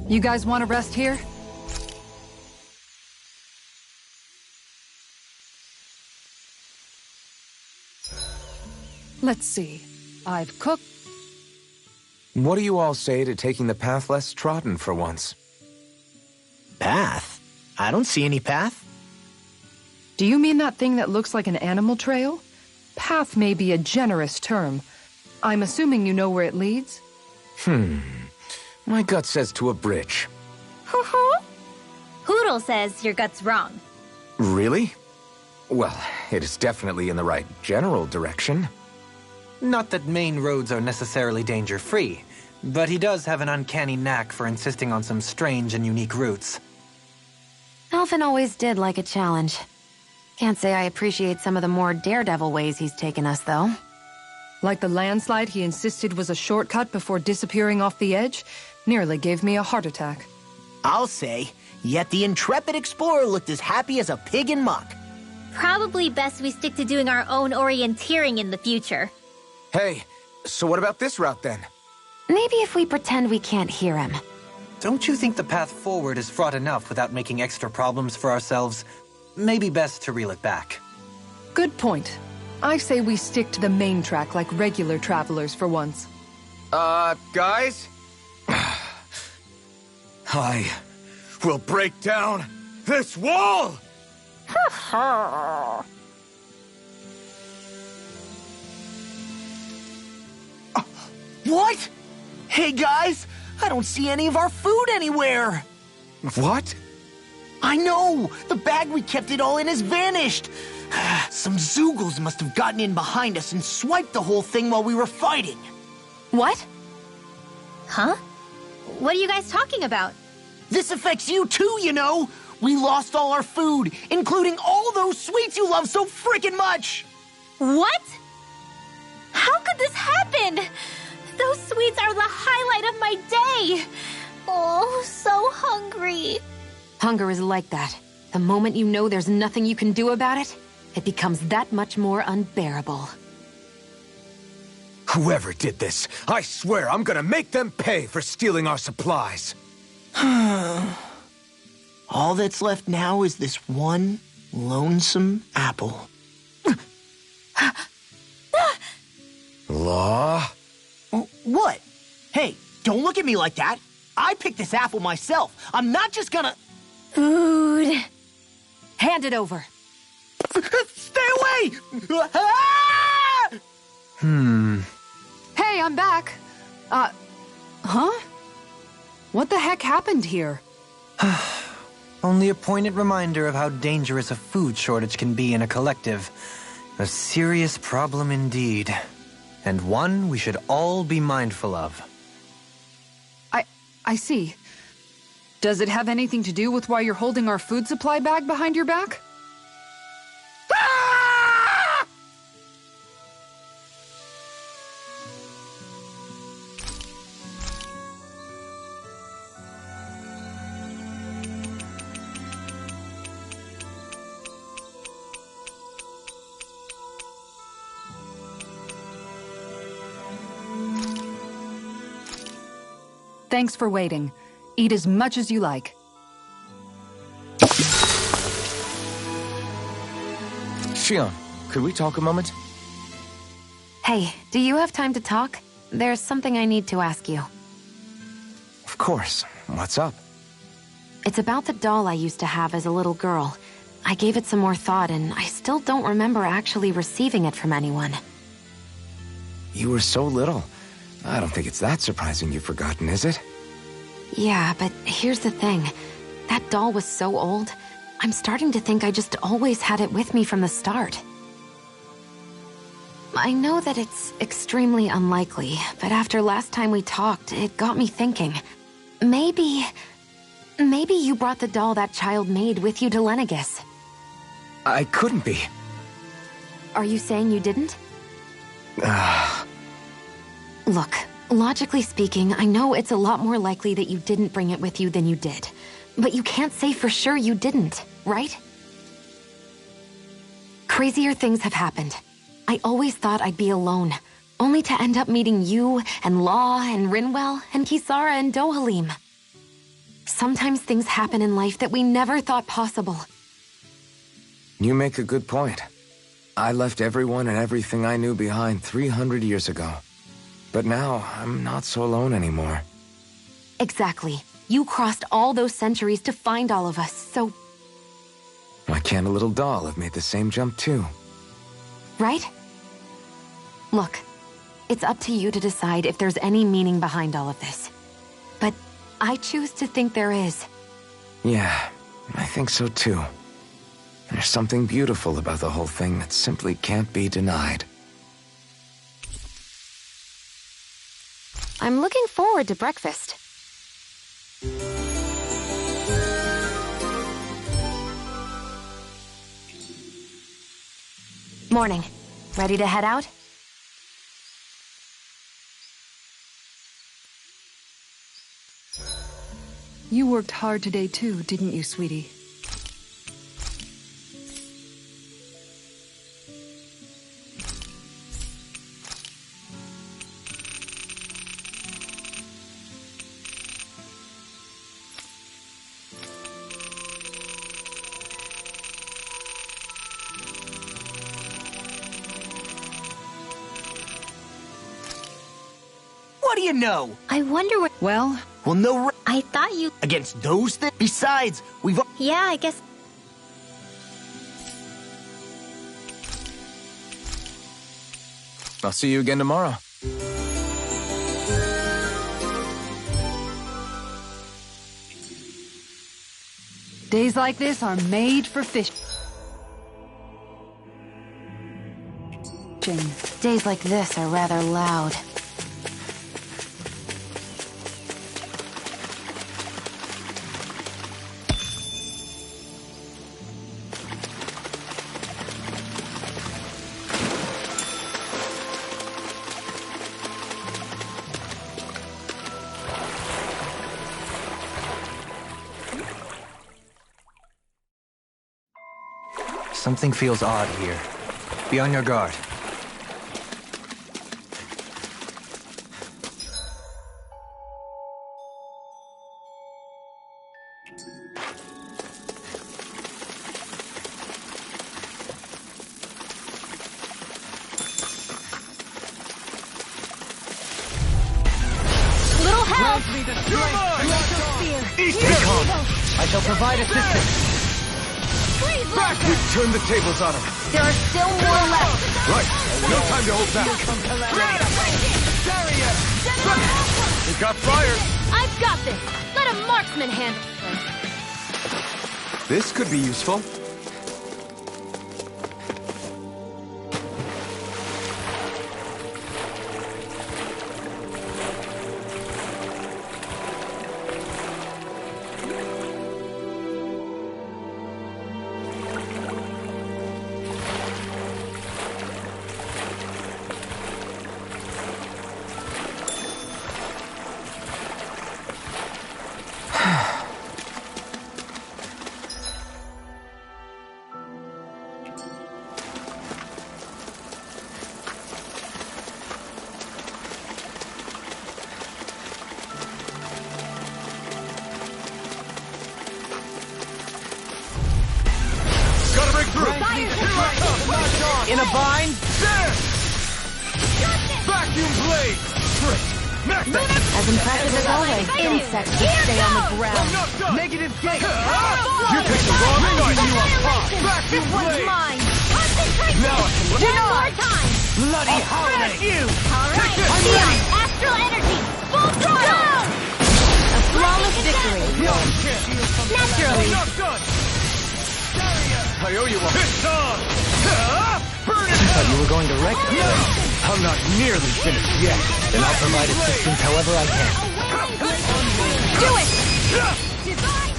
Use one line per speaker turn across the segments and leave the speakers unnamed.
You guys want to rest here? Let's see. I've cooked.
What do you all say to taking the path less trodden for once?
Path? I don't see any path.
Do you mean that thing that looks like an animal trail? Path may be a generous term. I'm assuming you know where it leads?
My gut says to a bridge.
Hoodle says your gut's wrong.
Really? Well, it is definitely in the right general direction.
Not that main roads are necessarily danger-free, but he does have an uncanny knack for insisting on some strange and unique routes.
Alvin always did like a challenge. Can't say I appreciate some of the more daredevil ways he's taken us, though.
Like the landslide he insisted was a shortcut before disappearing off the edge? Nearly gave me a heart attack.
I'll say, yet the intrepid explorer looked as happy as a pig in muck.
Probably best we stick to doing our own orienteering in the future.
Hey, so what about this route then?
Maybe if we pretend we can't hear him.
Don't you think the path forward is fraught enough without making extra problems for ourselves? Maybe best to reel it back.
Good point. I say we stick to the main track like regular travelers for once.
Guys? I will break down this wall!
What? Hey guys, I don't see any of our food anywhere.
What?
I know! The bag we kept it all in has vanished! Some Zoogles must have gotten in behind us and swiped the whole thing while we were fighting.
What?
Huh? What are you guys talking about?
This affects you too, you know! We lost all our food, including all those sweets you love so freaking much!
What? How could this happen? Those sweets are the highlight of my day! Oh, so hungry.
Hunger is like that. The moment you know there's nothing you can do about it, it becomes that much more unbearable.
Whoever did this, I swear I'm gonna make them pay for stealing our supplies.
All that's left now is this one lonesome apple.
Law?
What? Hey, don't look at me like that. I picked this apple myself. I'm not just gonna...
Food. Hand it over.
Stay away!
Hey, I'm back. Huh? What the heck happened here?
Only a poignant reminder of how dangerous a food shortage can be in a collective. A serious problem indeed. And one we should all be mindful of.
I see. Does it have anything to do with why you're holding our food supply bag behind your back? Thanks for waiting. Eat as much as you like.
Shion, could we talk a moment?
Hey, do you have time to talk? There's something I need to ask you.
Of course. What's up?
It's about the doll I used to have as a little girl. I gave it some more thought, and I still don't remember actually receiving it from anyone.
You were so little. I don't think it's that surprising you've forgotten, is it?
Yeah, but here's the thing. That doll was so old, I'm starting to think I just always had it with me from the start. I know that it's extremely unlikely, but after last time we talked, it got me thinking. Maybe you brought the doll that child made with you to Lenegis.
I couldn't be.
Are you saying you didn't? Look, logically speaking, I know it's a lot more likely that you didn't bring it with you than you did. But you can't say for sure you didn't, right? Crazier things have happened. I always thought I'd be alone, only to end up meeting you, and Law, and Rinwell, and Kisara, and Dohalim. Sometimes things happen in life that we never thought possible.
You make a good point. I left everyone and everything I knew behind 300 years ago. But now, I'm not so alone anymore.
Exactly. You crossed all those centuries to find all of us, so...
Why can't a little doll have made the same jump too?
Right? Look, it's up to you to decide if there's any meaning behind all of this. But I choose to think there is.
Yeah, I think so too. There's something beautiful about the whole thing that simply can't be denied.
I'm looking forward to breakfast. Morning. Ready to head out?
You worked hard today too, didn't you, sweetie?
What do you know?
I wonder what...
Well,
Well, no
I thought you...
against those things. Besides, we've...
Yeah, I guess...
I'll see you again tomorrow.
days like this are made for fishing.
Days like this are rather loud.
Something feels odd here. Be on your guard.
Little help!
I shall provide assistance.
Please,
Back! We've turned the tables on him.
there are still more left.
Right. No time to hold back. We got fire.
I've got this. Let a marksman handle it.
This could be useful. Gotta break through.
In a bind?
Vacuum blade. Next.
As impressive as always, insects just stay on the ground.
Negative gate!
You picked the wrong fight. You are hot.
This
Vacuum
one's
blade.
mine. Concentrate.
Now I can look.
One more time.
Bloody holiday!
All right. Neon, astral energy. Full throttle.
A flawless victory.
Naturally.
Not done. I owe you one. It's on. Burn it.
Thought you were going to wreck me.
I'm not nearly finished yet.
Then I'll provide assistance however I can.
Do it. Divine.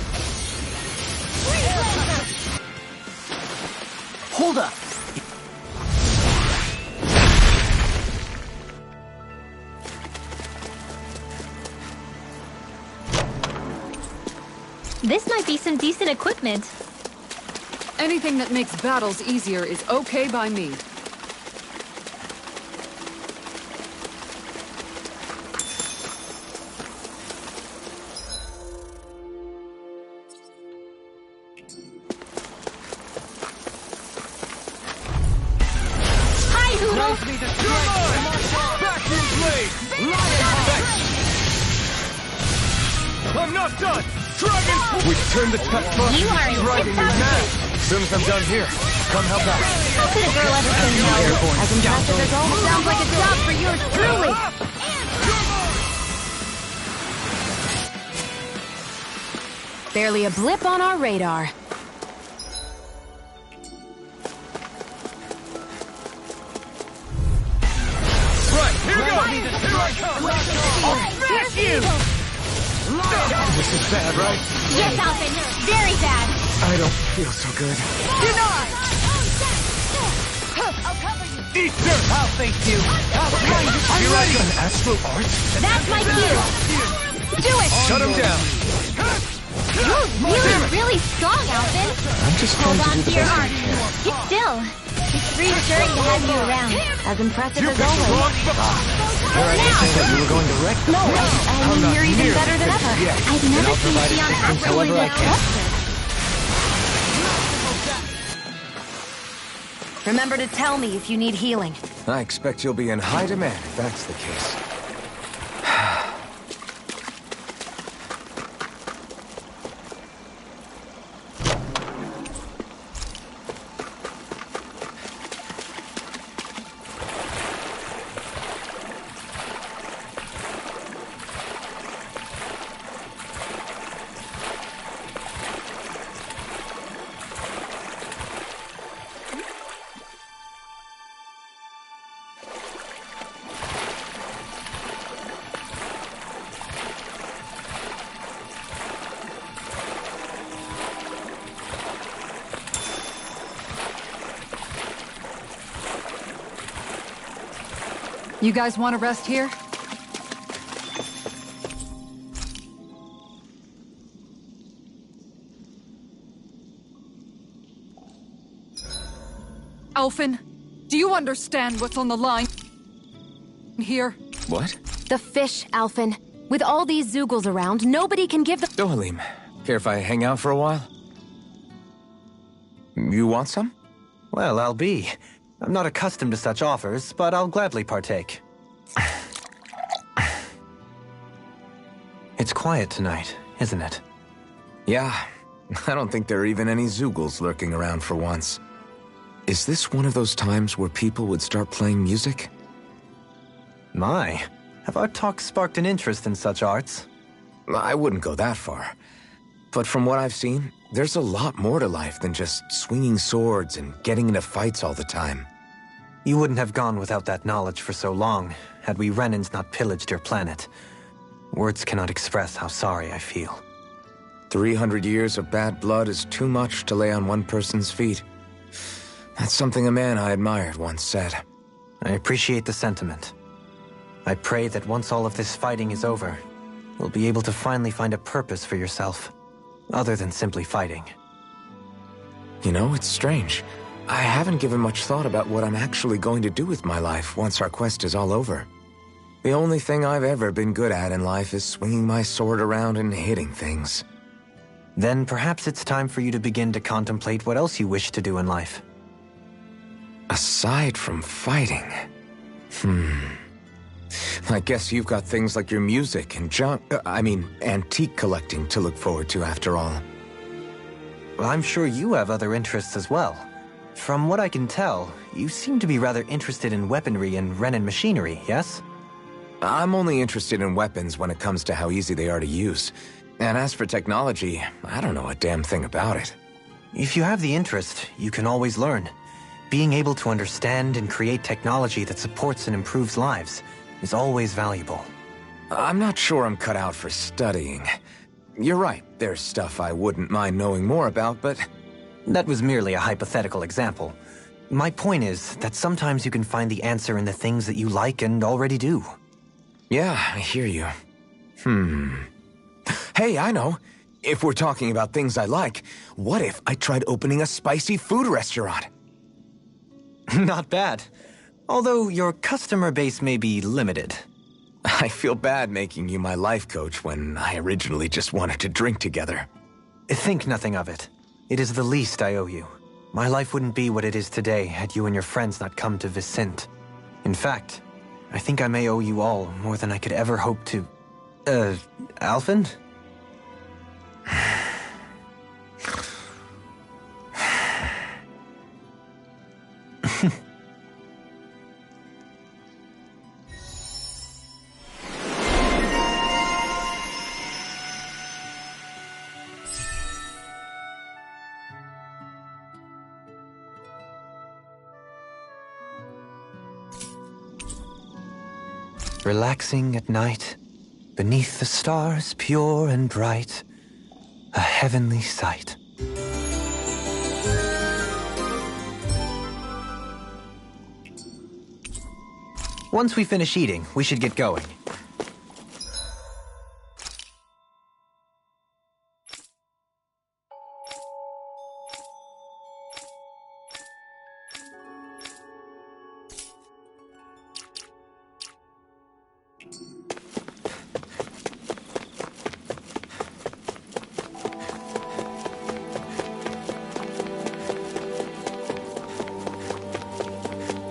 Freeze laser.
Hold up.
might be some decent equipment.
Anything that makes battles easier is okay by me.
Hi, Zoodle!
Vacuum blade! I'm not done! Dragon! We've turned the test bus.
You are
driving me mad. As soon as I'm done here, come help out.
How could a girl ever say no?
As impressive as always.
Sounds like a job for yours truly.
Barely a blip on our radar.
Right, here we go! Here I come! I'll smash you! This is bad, right?
Yes, Alvin. Very bad.
I don't feel so good.
Eat dirt! I'll face you! I'll find you!
Here I go! An astral art?
That's my cue. Do it.
Shut him down!
You're really strong, Alvin.
I'm just
Hold
trying
on
to do
to
the
your
best I
arm.
can.
Keep still. It's reassuring to have you around.
As impressive
You
as
picked the
always.
wrong button! Where I just said you were going to wreck the
No, I mean, you're even better than ever.
I've never seen Xion actually
however I
get
can.
trusted.
Remember to tell me if you need healing.
I expect you'll be in high demand if that's the case.
You guys want to rest here? Alphen, do you understand what's on the line here?
What?
The fish, Alphen. With all these Zoogles around, nobody can give the—
Dohalim, care if I hang out for a while? You want some?
Well, I'll be. I'm not accustomed to such offers, but I'll gladly partake. It's quiet tonight, isn't it?
Yeah. I don't think there are even any Zoogles lurking around for once. Is this one of those times where people would start playing music?
My, have our talks sparked an interest in such arts?
I wouldn't go that far. But from what I've seen, there's a lot more to life than just swinging swords and getting into fights all the time.
You wouldn't have gone without that knowledge for so long, had we Renans not pillaged your planet. Words cannot express how sorry I feel.
300 years of bad blood is too much to lay on one person's feet. That's something a man I admired once said.
I appreciate the sentiment. I pray that once all of this fighting is over, you'll be able to finally find a purpose for yourself, other than simply fighting.
You know, it's strange. I haven't given much thought about what I'm actually going to do with my life once our quest is all over. The only thing I've ever been good at in life is swinging my sword around and hitting things.
Then perhaps it's time for you to begin to contemplate what else you wish to do in life.
Aside from fighting... I guess you've got things like your music and antique collecting to look forward to after all.
Well, I'm sure you have other interests as well. From what I can tell, you seem to be rather interested in weaponry and Renan machinery, yes?
I'm only interested in weapons when it comes to how easy they are to use. And as for technology, I don't know a damn thing about it.
If you have the interest, you can always learn. Being able to understand and create technology that supports and improves lives is always valuable.
I'm not sure I'm cut out for studying. You're right, there's stuff I wouldn't mind knowing more about, but...
That was merely a hypothetical example. My point is that sometimes you can find the answer in the things that you like and already do.
Yeah, I hear you. Hey, I know. If we're talking about things I like, what if I tried opening a spicy food restaurant?
Not bad. Although your customer base may be limited.
I feel bad making you my life coach when I originally just wanted to drink together.
Think nothing of it. It is the least I owe you. My life wouldn't be what it is today had you and your friends not come to Vicente. In fact, I think I may owe you all more than I could ever hope to. Alphen? Relaxing at night, beneath the stars pure and bright, a heavenly sight. Once we finish eating, we should get going.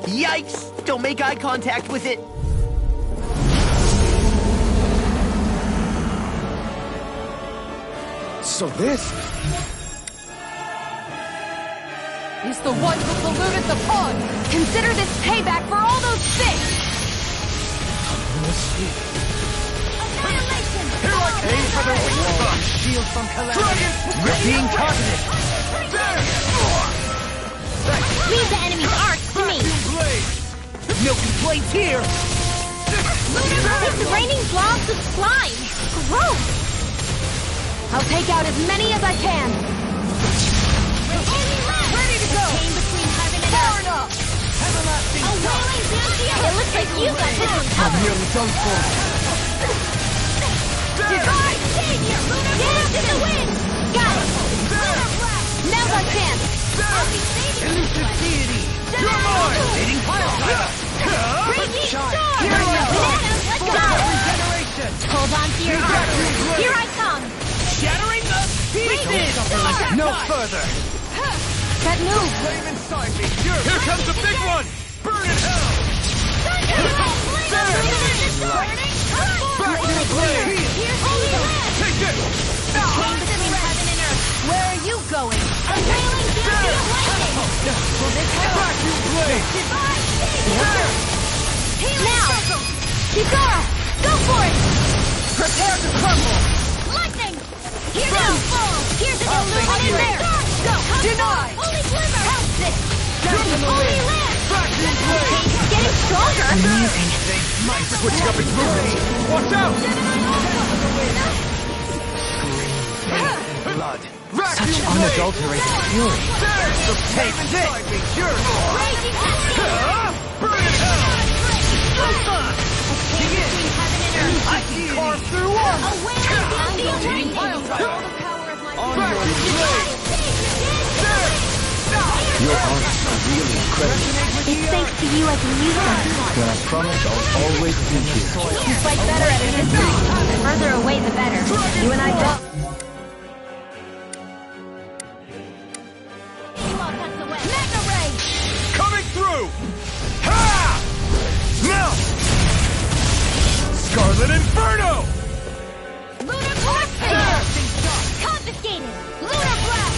Yikes! Don't make eye contact with it!
So this...
He's the one who polluted the pond!
Consider this payback for all those fish!
Annihilation!
Aim for the wing! Shield from calamity! We're being targeted!
Leave the enemy's arcs to me!
No complaints here!
It's raining blobs of slime! Gross!
I'll take out as many as I can!
Ready to go! Came between heaven and earth!
Enough! Everlasting
A wailing Lucio! It looks like you got this one covered!
nearly done for.
Divine Savior! Dance in the wind! Got it! Now's our chance! I'll be saving you!
Elusive deity! You're mine! Fading pile driver!
Raging Storm!
Here I am!
Bananas, let's go!
Regeneration!
Hold on to your heart! Here I come!
Shattering the pieces! No further!
That move!
Flame inside me! Here comes the big one! Burn in hell! Back to the blade! Take it!
Came between heaven and earth! Where are you going? A wailing beauty of lightning! Will this help?
Back to blade!
Divine Savior!
Now! Kisara! Go for it!
Prepare to crumble!
Lightning! Here now! Here's an illuminated there! Go!
Deny!
Holy Glimmer! Help this!
Jump in the
Holy
wind!
Land!
Back to blade!
It's getting stronger!
Amazing.
Switching up its movement! Watch out! Blood!
Such unadulterated fury.
There's the tape! Yours!
Raging Cascade!
Burn in hell!
Came between heaven and earth!
I can carve through one!
A wailing beauty of lightning!
Pile driver!
All the power of my
Back to blade!
Your arts are really incredible.
It's thanks to you I can use them.
Then I promise I'll always be here.
You fight better at a distance. The further away, the better. You and I both. Mega Ray!
Coming through! Ha! Now! Scarlet Inferno!
Lunar Blast! Confiscated! Lunar Blast!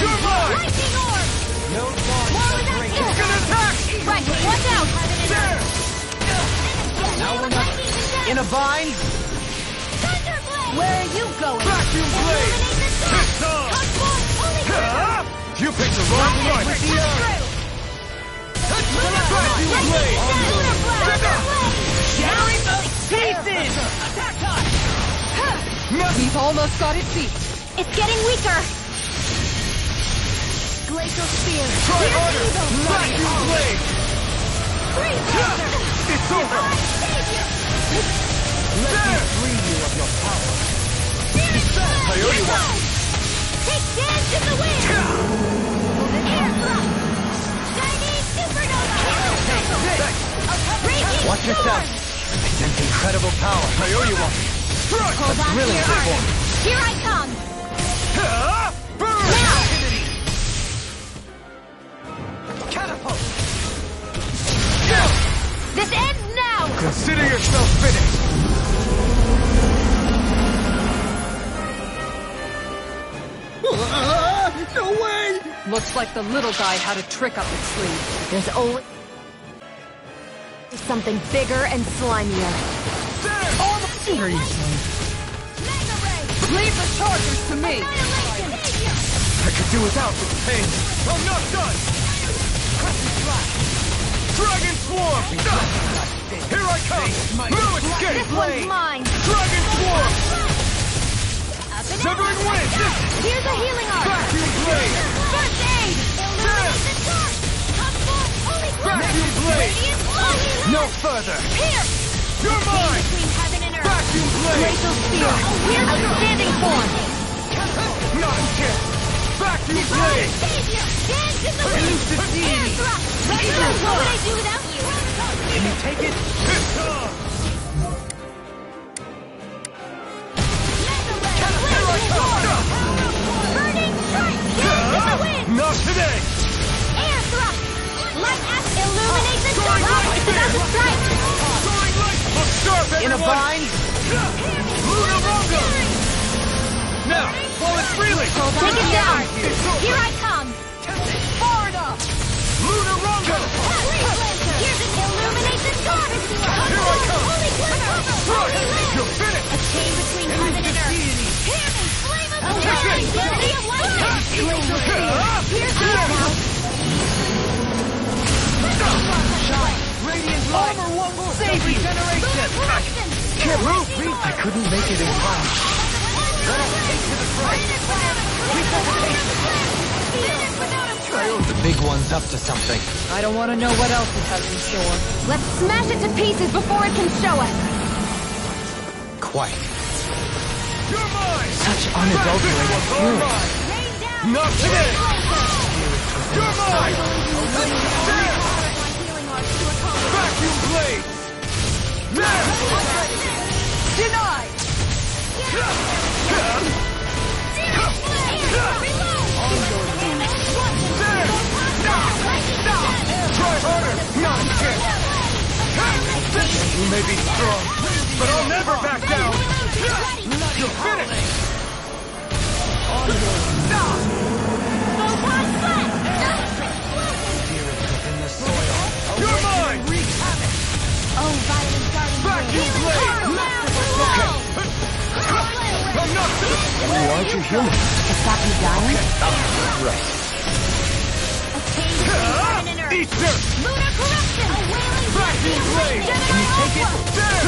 You're mine!
Lightning Orb!
No
More without
It's gonna attack!
Right, watch out!
There!
Now we're not
In a bind?
Thunderblade! Where are you going?
Vacuum blade!
Illuminate the sun!
It's on!
Cosmos! Holy
Ha! You picked the wrong one!
With the earth!
Vacuum blade!
Lunar Blast!
Shattering the pieces! Attack time!
We've almost got it beat.
It's getting weaker! Glacial Spear!
Try
Here's
harder!
evil!
Vacuum blade!
Freeze Blaster!
It's over!
Savior!
Let me free you of your power!
Spirit Take dance in the wind! Air thrust! Chinese supernova! Raging
Watch your
storm!
step. I sense incredible power.
Hold on to
thrilling
your heart.
performance.
Here I come!
Burn!
Now!
Catapult!
This ends now!
Consider yourself finished!
No way!
Looks like the little guy had a trick up its sleeve.
There's always something bigger and slimier.
Seriously.
Mega Ray!
Leave the chargers to me!
Annihilation!
I could do without this pain. I'm not done! Dragon Swarm! Here I come! No escape!
This one's mine!
Dragon Swarm!
Up and
Severing
out.
Wind!
Here's a healing art!
Vacuum Blade!
First aid! Illuminate the dark! Come forth, holy
Vacuum Blade!
Radiant glow!
No further!
Pierce!
You're mine!
Between heaven and earth!
Vacuum Blade!
Glacial Spear! Outstanding form!
Not a chance! Vacuum Blade!
Savior! Dance in the wind! Air thrust! What would I do without you?
Can you take it?
It's on!
Burning strike! Dance in the wind!
Not today!
Air thrust! Light axe! Illuminate the
Soaring
dark!
light!
It's about to strike!
Soaring light! Look sharp,
In a
everyone!
bind?
Luna Rongo! Now, while it's reeling!
Take it down! Here I come!
Far enough! Luna Rongo!
Here's an illuminate the dark!
Here I come!
Holy glitter!
Right! You're finished!
A chain between heaven and earth! Hear me! Flame of the City of lightning! Glacial Spear! Here's the now!
Radiant light! Armor will save you! Regeneration!
Can't move!
I couldn't make it in time. Let us take to the front. The big one's up to something.
I don't want to know what else it has in store.
Let's smash it to pieces before it can show us.
Quite.
You're mine!
Such unadulterated fury.
Not today! You're mine! There! Vacuum Blade! There!
Denied!
Try harder! Not a chance! You may be strong, but I'll never back down! You're finished!
Within the soil.
You're mine!
Oh, violent guardian!
Vacuum Blade! I'm not
Why aren't you human?
To stop you dying?
Right.
Easter!
Lunar corruption! A wailing
Vacuum Blade!
Can you take it?
There!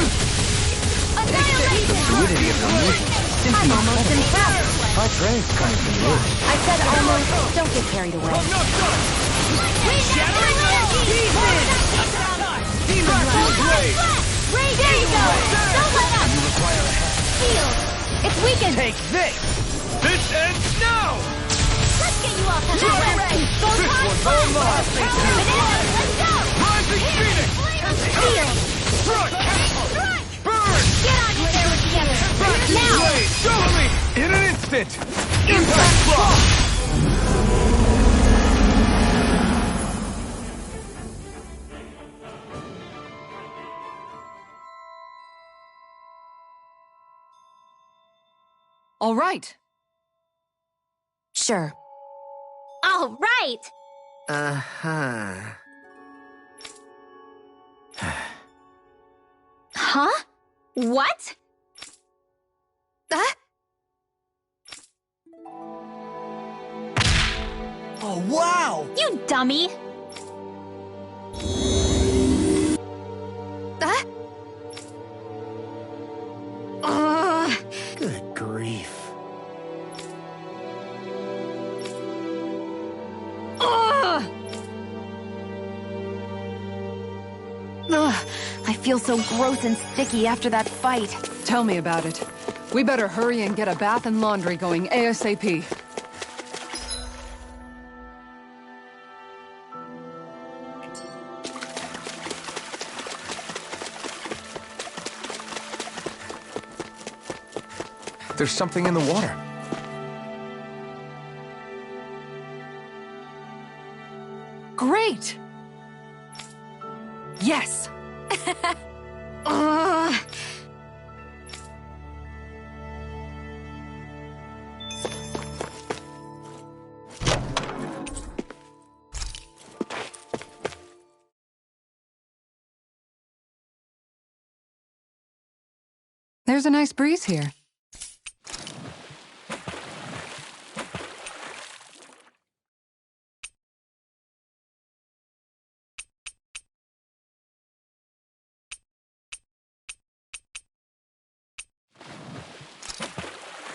annihilation!
Fluidity of the movement.
I'm almost impressed.
Our praise comes from you.
I said almost. Don't get carried away.
I'm not done!
Shattering energy!
Vacuum Blade!
There you go! Don't let up!
You require a hand.
Shield!
It's weakened.
Take this!
This ends now!
Let's get you off the ray!
This one's all mine!
Bananas, let's go!
Rising Phoenix!
Shield!
Strike!
Strike!
Burn!
Get on your arrows together!
Vacuum
Now!
Blade! Show me! In an instant! Impact Block!
All right.
Sure.
All right!
Uh-huh.
Huh? What?
Oh, wow!
You dummy!
Good grief.
Ugh, I feel so gross and sticky after that fight.
Tell me about it. We better hurry and get a bath and laundry going ASAP.
There's something in the water.
Great! Yes! Ugh. There's a nice breeze here.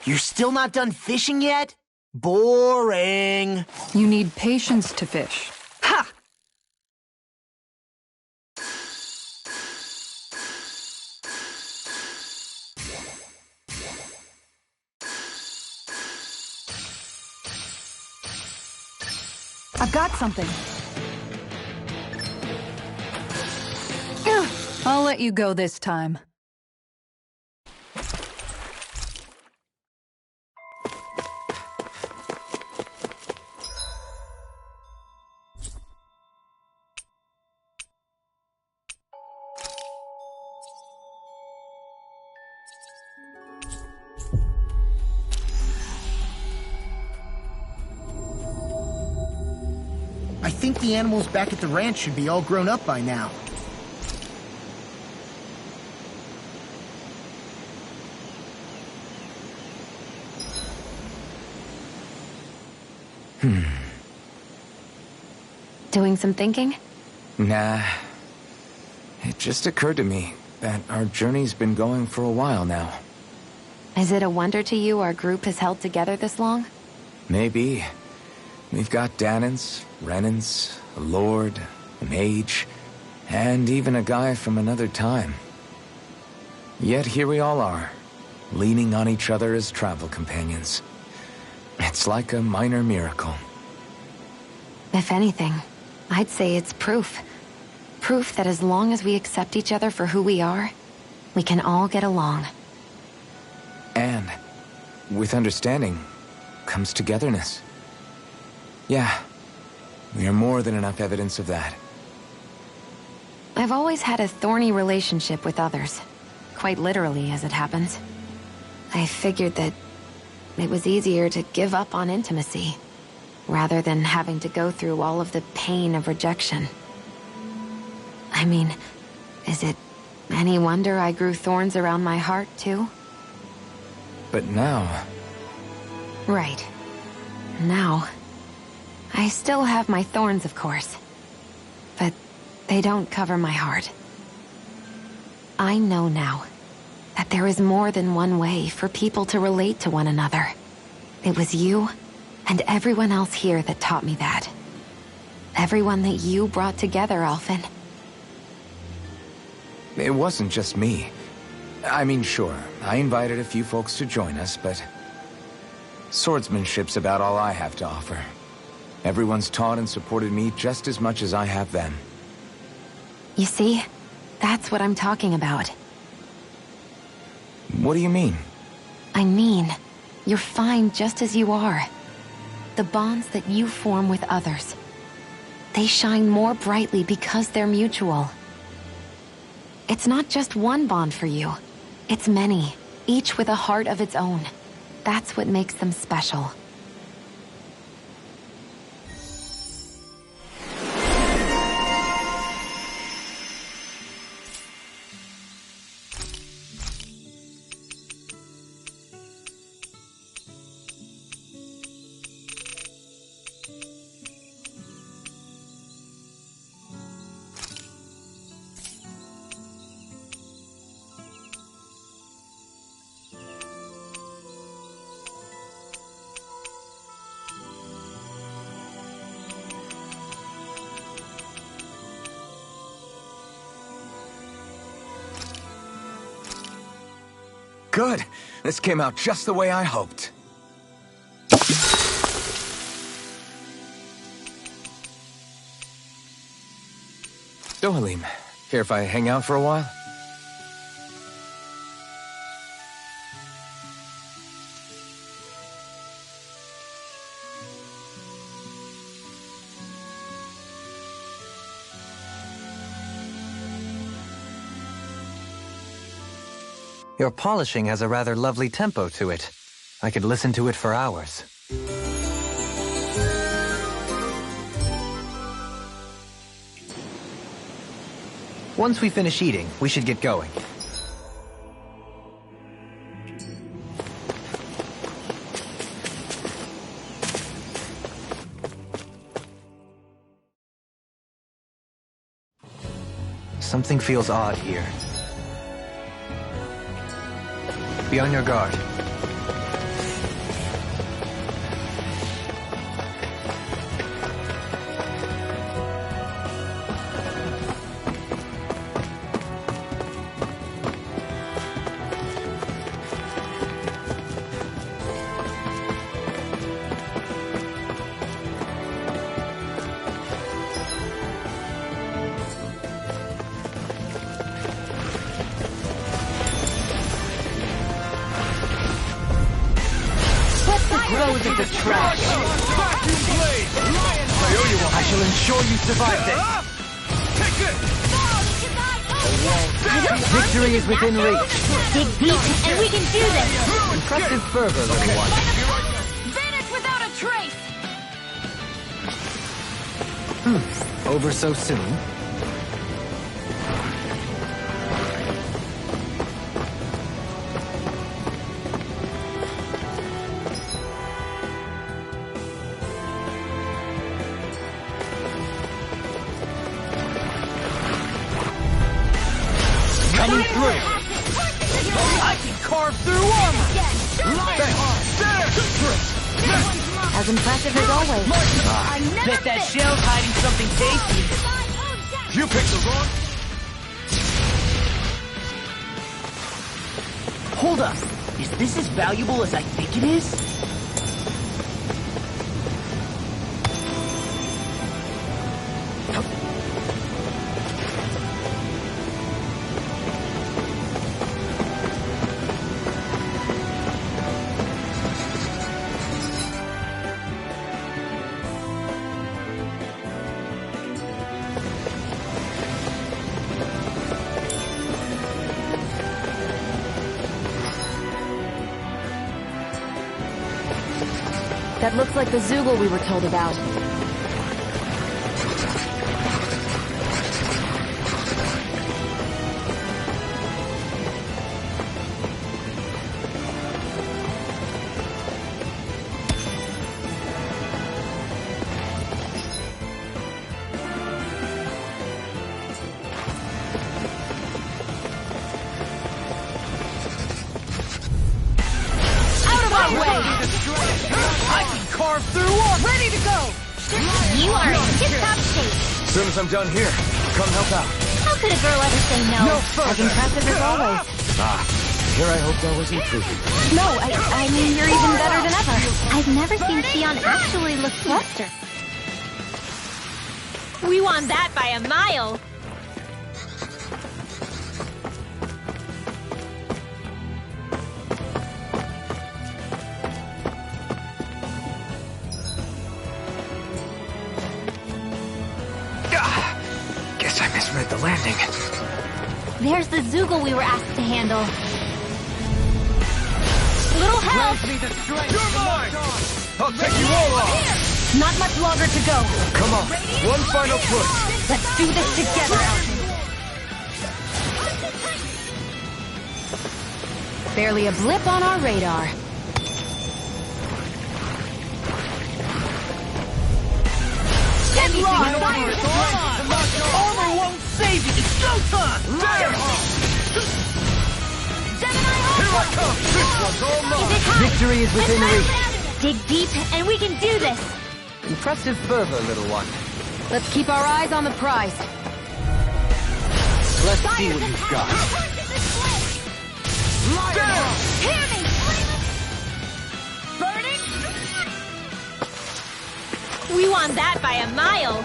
You're still not done fishing yet? Boring.
You need patience to fish. Ha! I've got something. Ugh, I'll let you go this time.
I think the animals back at the ranch should be all grown up by now.
Doing some thinking?
Nah. It just occurred to me that our journey's been going for a while now.
Is it a wonder to you our group has held together this long?
Maybe. We've got Danans, Renans, a lord, a mage, and even a guy from another time. Yet here we all are, leaning on each other as travel companions. It's like a minor miracle.
If anything, I'd say it's proof. Proof that as long as we accept each other for who we are, we can all get along.
And with understanding comes togetherness. Yeah, we are more than enough evidence of that.
I've always had a thorny relationship with others. Quite literally, as it happens. I figured that it was easier to give up on intimacy, rather than having to go through all of the pain of rejection. I mean, is it any wonder I grew thorns around my heart, too?
But now...
Right. Now... I still have my thorns, of course. But they don't cover my heart. I know now that there is more than one way for people to relate to one another. It was you and everyone else here that taught me that. Everyone that you brought together, Alphen.
It wasn't just me. I mean, sure, I invited a few folks to join us, but... swordsmanship's about all I have to offer. Everyone's taught and supported me just as much as I have them.
You see? That's what I'm talking about.
What do you mean?
I mean, you're fine just as you are. The bonds that you form with others, they shine more brightly because they're mutual. It's not just one bond for you. It's many, each with a heart of its own. That's what makes them special.
Good. This came out just the way I hoped. Dohalim, care if I hang out for a while?
Your polishing has a rather lovely tempo to it. I could listen to it for hours. Once we finish eating, we should get going. Something feels odd here. Be on your guard.
Throws at the trash.
I shall ensure you survive this. Victory is within reach.
Dig deep, and we can do this!
Impressive fervor, little one.
Vanish without a trace!
Over so soon?
Coming through. I can carve through armor.
As impressive as always.
Bet that shell's hiding something tasty.
You picked the wrong...
Hold up. Is this as valuable as I think it is?
That looks like the Zoogle we were told about.
Out of our way!
I can carve through armor. Ready to go.
You are in tip-top shape!
As soon as I'm done here, come help out.
How could a girl ever say no?
As impressive as always.
Here I hoped I was improving.
No, I mean, you're even better than ever.
I've never seen Xion actually look flustered. We won that by a mile!
Guess I misread the landing.
There's the Zoogle we were asked to handle. Little help!
You're mine! I'll take you all on!
Not much longer to go.
Come on, one final push.
Let's do this together, Alton.
Barely a blip on our radar.
Get lost! Armor won't save you! It's showtime!
There! Here I come! This one's all mine!
Victory is within reach.
Dig deep, and we can do this!
Impressive fervor, little one.
Let's keep our eyes on the prize.
Let's see what you've got.
Hear me! Burning! We won that by a mile!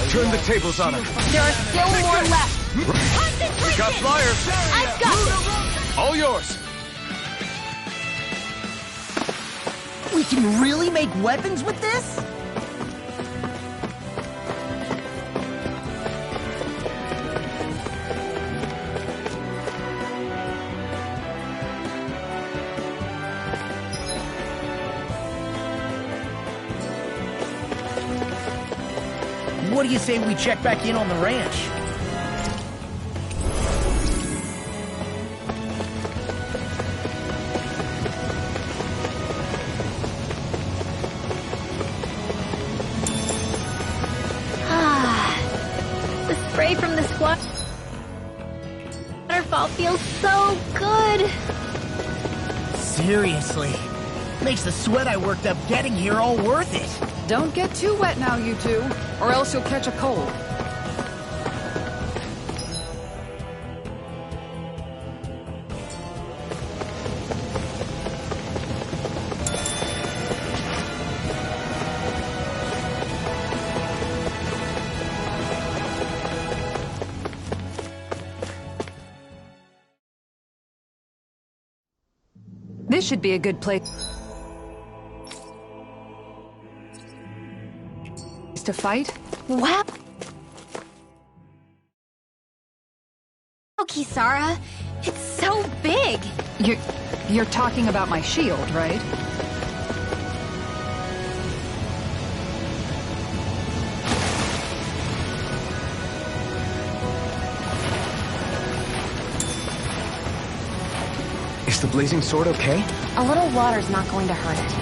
Turn the tables on her.
There are still more left.
We got flyers.
I've got this.
All yours.
We can really make weapons with this? What do you say we check back in on the ranch?
The spray from this waterfall feels so good.
Seriously. Makes the sweat I worked up getting here all worth it.
Don't get too wet now, you two, or else you'll catch a cold. This should be a good place to fight.
Wow. Oh, Kisara, it's so big.
You're talking about my shield, right?
Is the blazing sword okay?
A little water's not going to hurt it.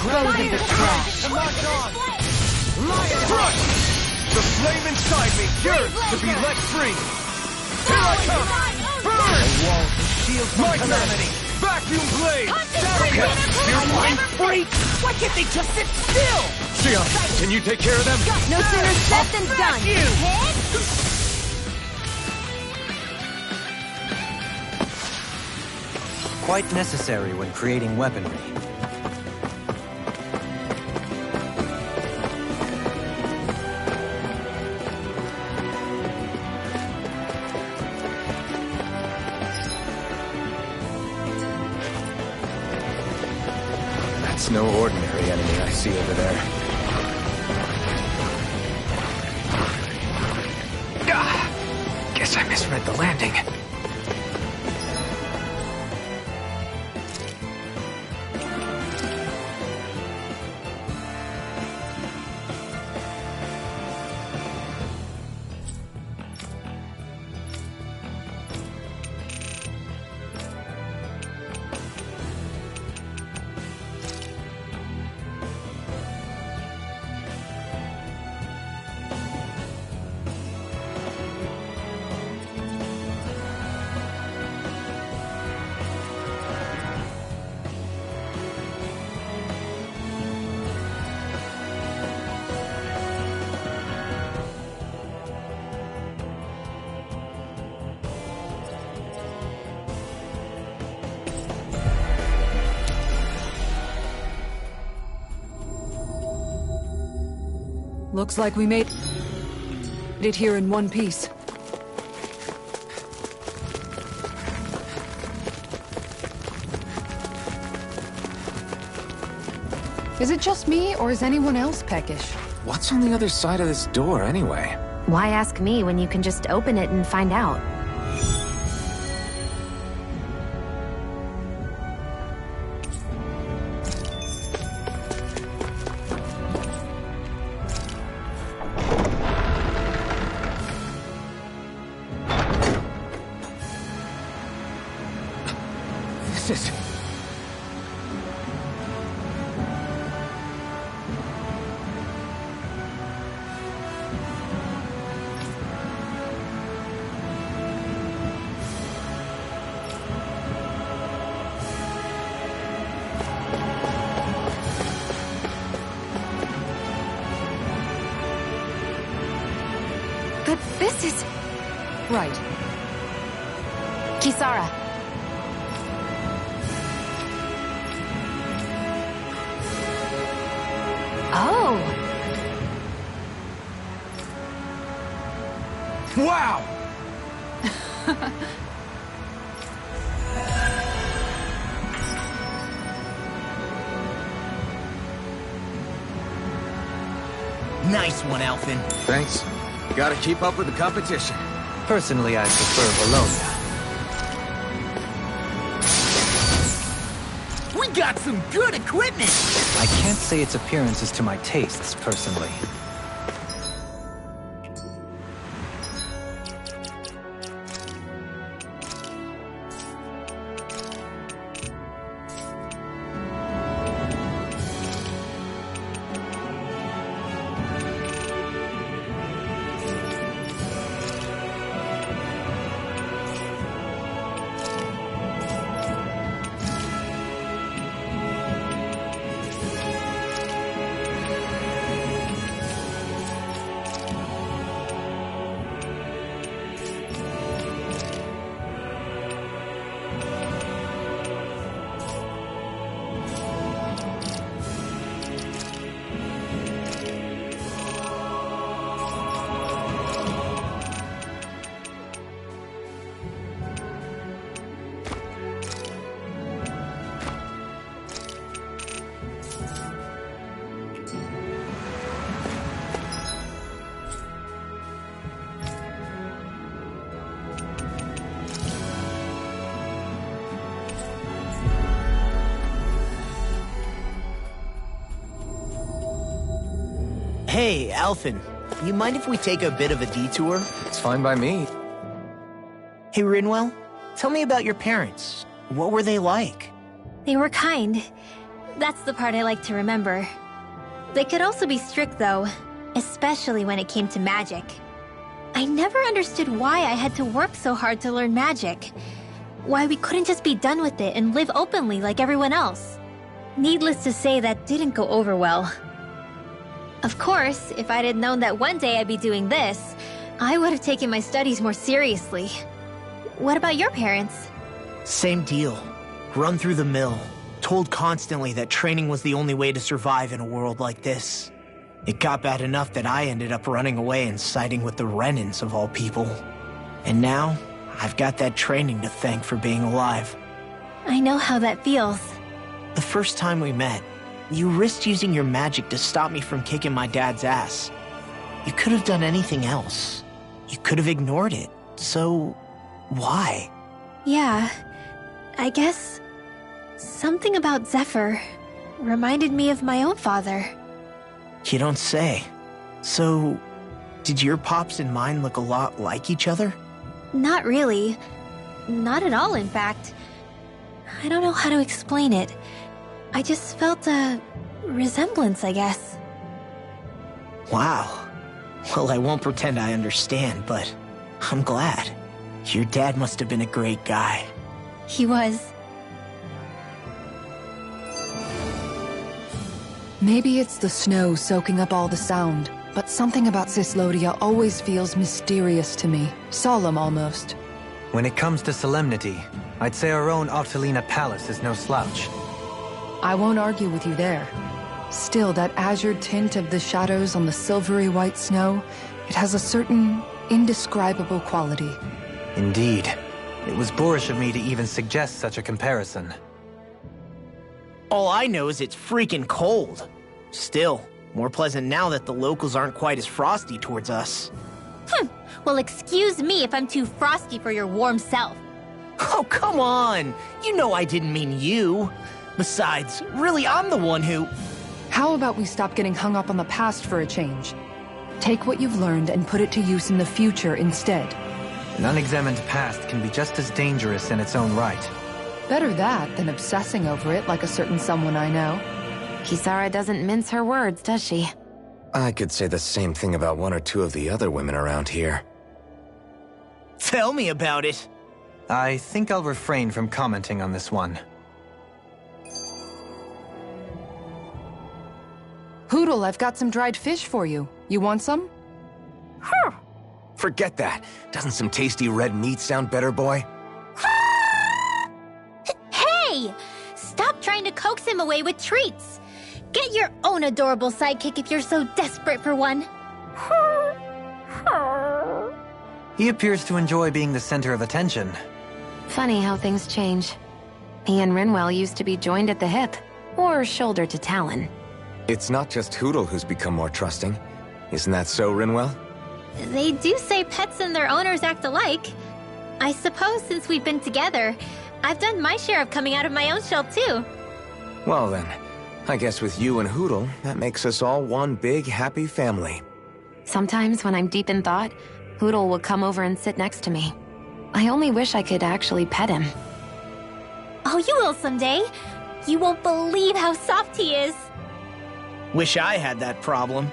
Throw me the trash.
Lock on! Lion Crush! The flame inside me yearns to be let free! Here I come! Burn!
Shield from
Light
calamity.
Vacuum blade!
Okay, you're blind freak! Why can't they just sit still?
Sia, can you take care of them?
No sooner said than done.
you.
Quite necessary when creating weaponry.
That's no ordinary enemy I see over there. Guess I misread the landing.
Looks like we made it here in one piece. Is it just me, or is anyone else peckish?
What's on the other side of this door, anyway?
Why ask me when you can just open it and find out?
This is...
But this is...
Right.
Kisara. Oh!
Wow!
Nice one, Alphen.
Thanks. Gotta keep up with the competition.
Personally, I prefer Bologna.
We got some good equipment!
I can't say its appearance is to my tastes, personally.
Hey, Alphen, you mind if we take a bit of a detour?
It's fine by me.
Hey, Rinwell, tell me about your parents. What were they like?
They were kind. That's the part I like to remember. They could also be strict, though, especially when it came to magic. I never understood why I had to work so hard to learn magic. Why we couldn't just be done with it and live openly like everyone else. Needless to say, that didn't go over well. Of course, if I'd had known that one day I'd be doing this, I would have taken my studies more seriously. What about your parents?
Same deal. Run through the mill. Told constantly that training was the only way to survive in a world like this. It got bad enough that I ended up running away and siding with the Renans of all people. And now, I've got that training to thank for being alive.
I know how that feels.
The first time we met, you risked using your magic to stop me from kicking my dad's ass. You could have done anything else. You could have ignored it. So, why?
Yeah, I guess something about Zephyr reminded me of my own father.
You don't say. So, did your pops and mine look a lot like each other?
Not really. Not at all, in fact. I don't know how to explain it. I just felt a resemblance, I guess.
Wow. Well, I won't pretend I understand, but I'm glad. Your dad must have been a great guy.
He was.
Maybe it's the snow soaking up all the sound, but something about Cyslodia always feels mysterious to me. Solemn, almost.
When it comes to solemnity, I'd say our own Octalina Palace is no slouch.
I won't argue with you there. Still, that azure tint of the shadows on the silvery white snow, it has a certain indescribable quality.
Indeed. It was boorish of me to even suggest such a comparison.
All I know is it's freaking cold. Still, more pleasant now that the locals aren't quite as frosty towards us.
Well, excuse me if I'm too frosty for your warm self.
Oh, come on! You know I didn't mean you. Besides, really, I'm the one who...
How about we stop getting hung up on the past for a change? Take what you've learned and put it to use in the future instead.
An unexamined past can be just as dangerous in its own right.
Better that than obsessing over it like a certain someone I know.
Kisara doesn't mince her words, does she?
I could say the same thing about one or two of the other women around here.
Tell me about it.
I think I'll refrain from commenting on this one.
Hootle, I've got some dried fish for you. You want some?
Forget that. Doesn't some tasty red meat sound better, boy?
Hey! Stop trying to coax him away with treats. Get your own adorable sidekick if you're so desperate for one.
He appears to enjoy being the center of attention.
Funny how things change. He and Rinwell used to be joined at the hip, or shoulder to talon.
It's not just Hootle who's become more trusting. Isn't that so, Rinwell?
They do say pets and their owners act alike. I suppose since we've been together, I've done my share of coming out of my own shell too.
Well then, I guess with you and Hootle, that makes us all one big happy family.
Sometimes when I'm deep in thought, Hootle will come over and sit next to me. I only wish I could actually pet him.
Oh, you will someday. You won't believe how soft he is.
Wish I had that problem.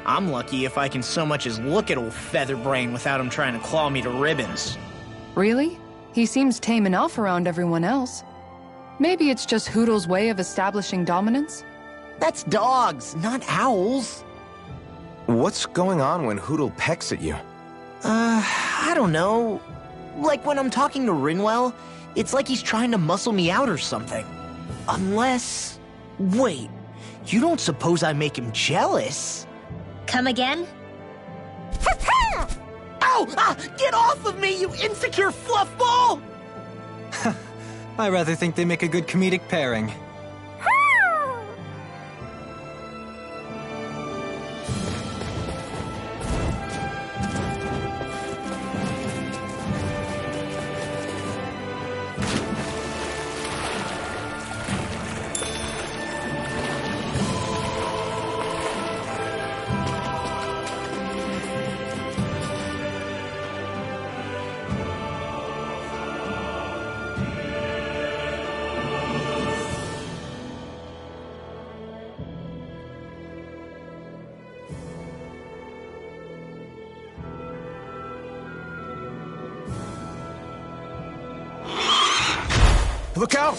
I'm lucky if I can so much as look at old Featherbrain without him trying to claw me to ribbons.
Really? He seems tame enough around everyone else. Maybe it's just Hootle's way of establishing dominance?
That's dogs, not owls.
What's going on when Hootle pecks at you?
I don't know. Like when I'm talking to Rinwell, it's like he's trying to muscle me out or something. Unless... Wait, you don't suppose I make him jealous?
Come again?
Ow! Get off of me, you insecure fluffball!
I rather think they make a good comedic pairing.
Look out!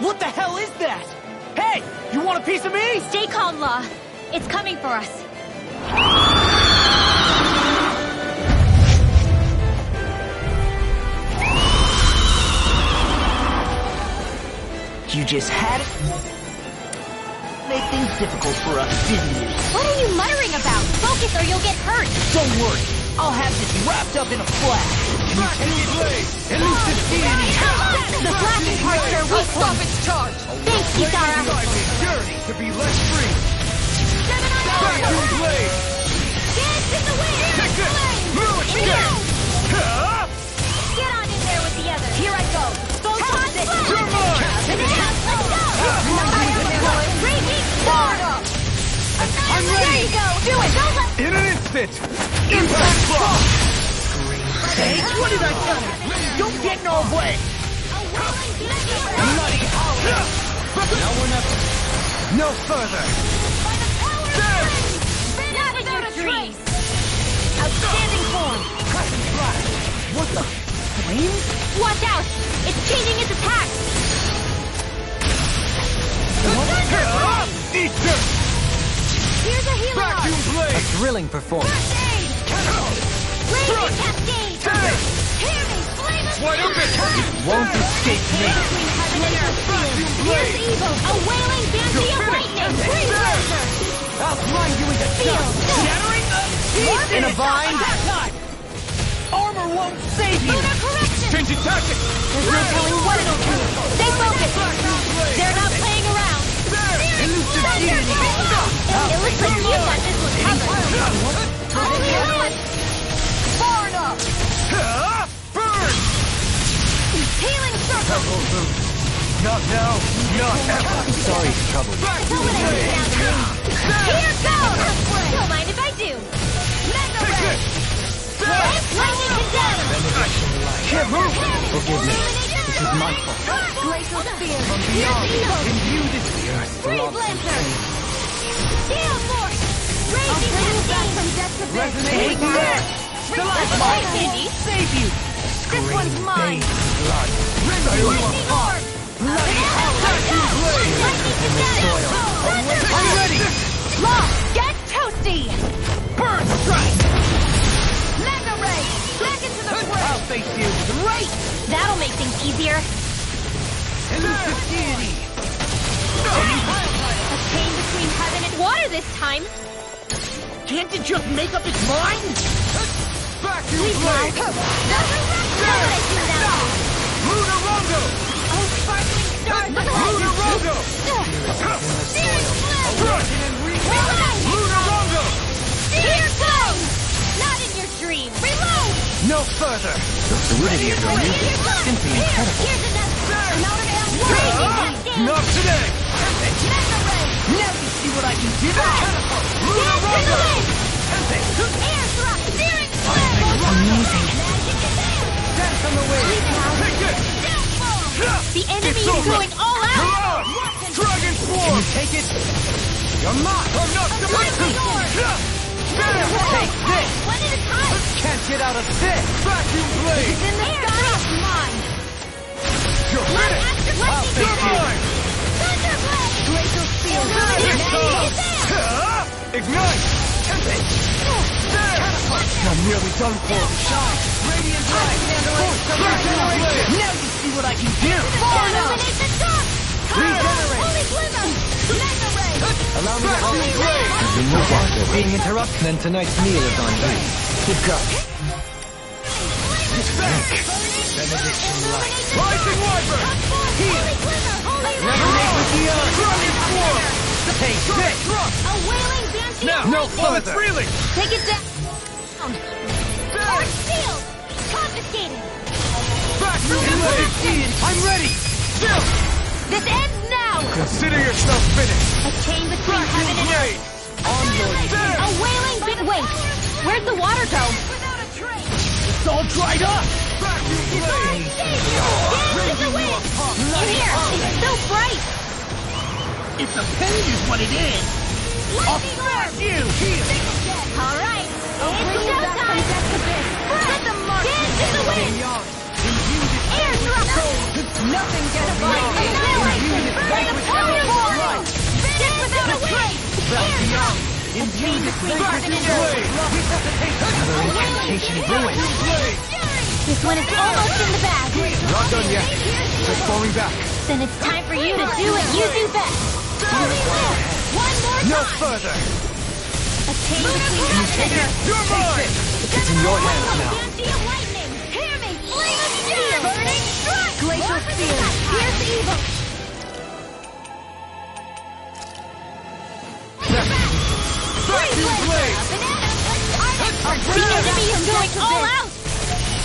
What the hell is that? Hey, you want a piece of me?
Stay calm, Law. It's coming for us.
You just had it. Make things difficult for us, didn't you?
What are you muttering about? Focus or you'll get hurt.
Don't worry, I'll have this wrapped up in a flash.
The flashing parts are weak. Stop its charge. Thanks, Kisara.
Journey to be less free.
Vacuum blade. Dance in the wind.
Take this.
Get on in there with the others. Here I go. Full contact.
You're mine.
Let's go. Great heat. Forward up.
I'm ready.
There you go. Do it. Don't let...
In an instant. Impact block.
Hey, what did I tell you? Don't get in our way.
Bloody hell. Now we're not. No further.
Not in your dreams. Outstanding form.
What the? Flames?
Watch out. It's changing its attack.
Eat this.
Here's a healing arm.
Vacuum blade.
Thrilling performance.
Blazing cascade. Hear me. Flame
It's wide open!
Won't escape me.
Here's evil! A wailing banshee of lightning! Free blazer!
I'll grind you into dust.
Shattering the pieces!
In a bind. Armor won't save you.
Lunar correction!
Changing tactics!
There's no telling what it'll do. Stay focused! They're not playing around!
Elusive deity.
It looks like you thought this was coming! Only one!
Far enough.
Burn!
Healing circle!
Not now. Not ever. Sorry to trouble you.
Back to
Here goes! Don't mind if I do! Mega
Take
Ray!
this!
Lightning condemned!
Can't move. Forgive me. This is my fault.
Glacial Spear!
From
Here's
beyond,
evil!
imbued is the earth.
Free Blazer! Steel Force! Raging Cascade! From death to
Take this. The last
Right,
fight
Cindy!
will save you.
This one's mine!
Blood. Render you
Lightning
apart.
Orb!
Bloody
Lightning condemned!
I'm ready.
Lost! Get toasty!
Burn strike.
Mega Ray! Back into the fray!
I'll face you. Right.
That'll make things easier.
Elusive deity.
A chain between heaven and water this time.
Can't it just make up its mind?
Back to
Please
blade!
now. How would I do that?
Lunar Rondo!
Oh, sparkling stars of
Lunar
light!
Rondo!
Searing flame!
Run!
Reload!
Lunar Rondo!
Here goes! Not in your dream! Reload!
No further. The fluidity of your music is simply incredible.
Here's another! I'm out of ammo! Raging Cascade!
Not today!
Mega Ray!
Now you see what I can do.
Lunar
Dance in the
Rondo!
wind! Air thrust! Searing flame!
Amazing.
Magic condemned!
Dance on the way.
Take this!
The enemy
It's
is
over.
going all
Come
out!
on! Dragon
Can
Form!
you take it? You're mine.
I'm not
Lightning Orb!
Take this.
One at a time!
Can't get out of this.
Vacuum Blade!
In the sky! Mine!
You're finished!
Lightning
You're
Condemned!
mine!
Thunderblade! Glacial Steel!
Here
Magic
comes!
condemned!
Ignite! There!
I'm nearly done for. Shine. Radiant light.
Vacuum Blade!
Now you see what I can do.
Illuminate the dark!
Regenerate.
Holy Glimmer! Mega Ray!
Allow me to hold
Vacuum
you.
Blade!
You move on. Being interrupted, then tonight's meal is on you. Keep going. Benediction light.
Rising Wyvern!
Holy Glimmer! Holy
Resonate with the earth.
Dragon Form!
Take this.
A wailing banshee
Now!
of
No
lightning!
Oh, it's
further.
reeling!
Take it down! Arch shield! Confiscated!
Vacuum Blade!
I'm ready.
Still!
This ends now!
Consider yourself finished!
A chain between heaven
Vacuum
and earth!
Blade!
On your
There!
A wailing bit. Wait! Where'd the water go?
It's all dried up.
Vacuum Blade!
Dance in the wind! In here! It's so bright!
If the pain is what it is, I'll smash you.
All right! It's showtime! Let the mark! Dance in the wind! Air thrust!
Nothing gets
Annihilation! Burn the power! Dance without a trace! Air thrust!
Imbued is
Vacuum Blade!
Another incantation ruined.
This one is almost in the bag!
Not done yet. Just falling back.
Then it's time for you to do what you do best! Only live! One more
No
time!
further.
A chain between heaven and earth!
You're mine!
It's in your hands now.
Banshee of lightning! Hear me! Flame of steel! Burning strike! Glacial spear! Here's evil!
Vacuum Blade!
The enemy is going all out!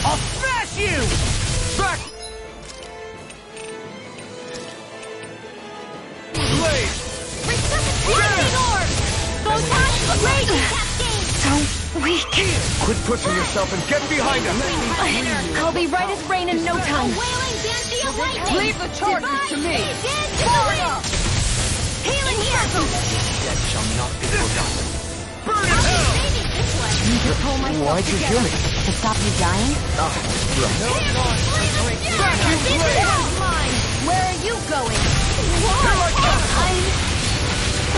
I'll smash you.
Back! Blade!
Lightning orb! Photon raging cascade!
So weak.
Quit pushing yourself and get behind us!
I'll be right as rain in no
A
time.
wailing banshee of lightning!
Leave the charges to me.
Dance in the wind! Healing circle!
Death shall not be forgotten.
Burn in hell!
Maybe this one!
Why'd you kill me?
To stop you dying?
Vacuum Blade!
Mine! Where are you going?
Here I come!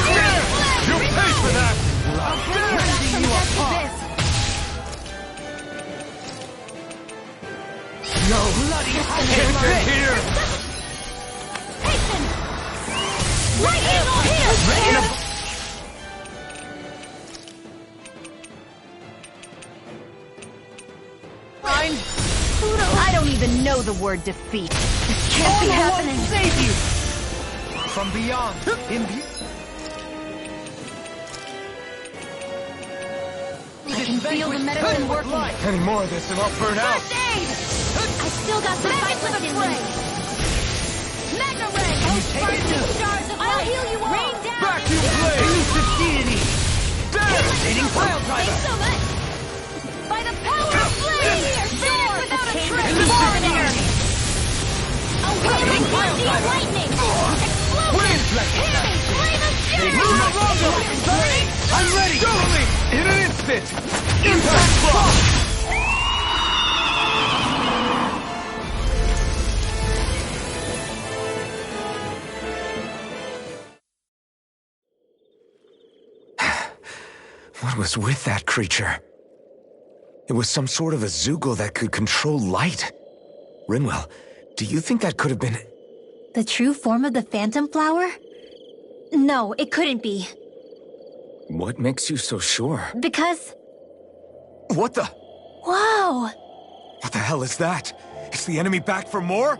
There!
You'll pay for that!
Rending you apart. No
Get here!
Hasten! Right here!
I don't even know the word defeat. This can't be happening.
Save you! From beyond,
I can feel the medicine working.
Any more of this and I'll burn out.
First aid!
I still got some fight left in me.
Mega Ray! Stars of
I'll
light!
heal you all.
Rain down!
back to play! Elusive deity! Devastating pile driver!
Thanks so much.
By the power of flame! Sword without a trace!
Elusive deity!
A wailing mercy of lightning.
Wind
Healing flame of fury.
I'm ready! Totally! In an instant! Impact block!
What was with that creature? It was some sort of a Zoogle that could control light. Rinwell, do you think that could have been...
The true form of the phantom flower? No, it couldn't be.
What makes you so sure?
Because...
What the...
Whoa!
What the hell is that? Is the enemy back for more?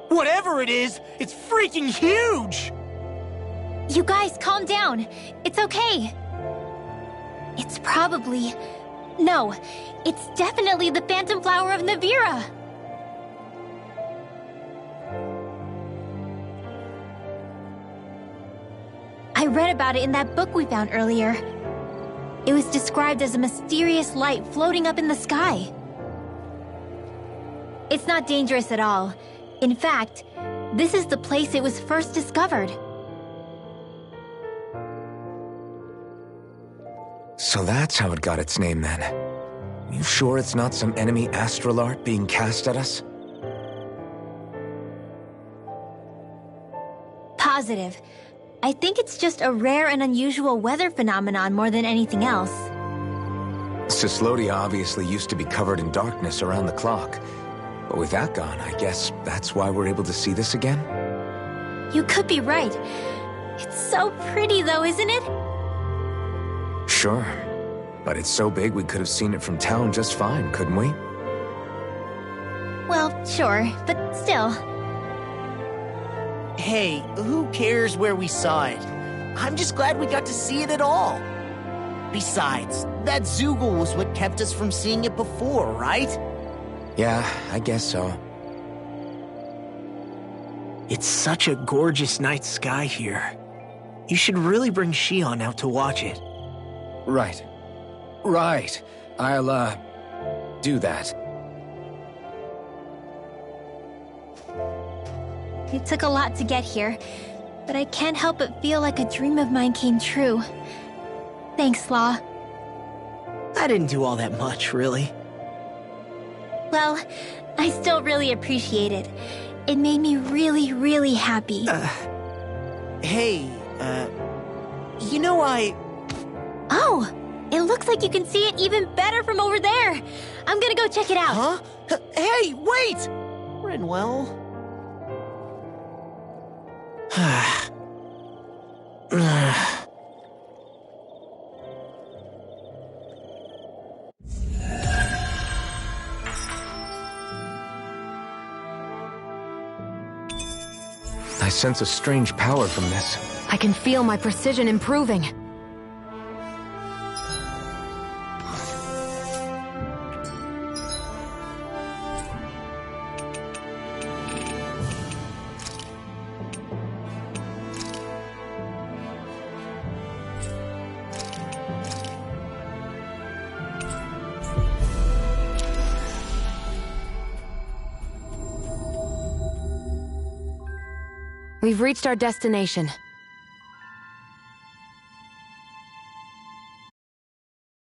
Whatever it is, it's freaking huge!
You guys, calm down. It's okay. It's probably... No, it's definitely the phantom flower of Navira. I read about it in that book we found earlier. It was described as a mysterious light floating up in the sky. It's not dangerous at all. In fact, this is the place it was first discovered.
So that's how it got its name then. You sure it's not some enemy astral art being cast at us?
Positive. I think it's just a rare and unusual weather phenomenon more than anything else.
Cyslodia obviously used to be covered in darkness around the clock. But with that gone, I guess that's why we're able to see this again?
You could be right. It's so pretty though, isn't it?
Sure. But it's so big we could have seen it from town just fine, couldn't we?
Well, sure, but still.
Hey, who cares where we saw it? I'm just glad we got to see it at all. Besides, that Zoogle was what kept us from seeing it before, right?
Yeah, I guess so.
It's such a gorgeous night sky here. You should really bring Shion out to watch it.
Right. Right. I'll, do that.
It took a lot to get here, but I can't help but feel like a dream of mine came true. Thanks, Law.
I didn't do all that much, really.
Well, I still really appreciate it. It made me really, really happy.
Hey, you know
Oh, it looks like you can see it even better from over there. I'm gonna go check it out.
Huh? Hey, wait! Rinwell.
I sense a strange power from this.
I can feel my precision improving. We've reached our destination.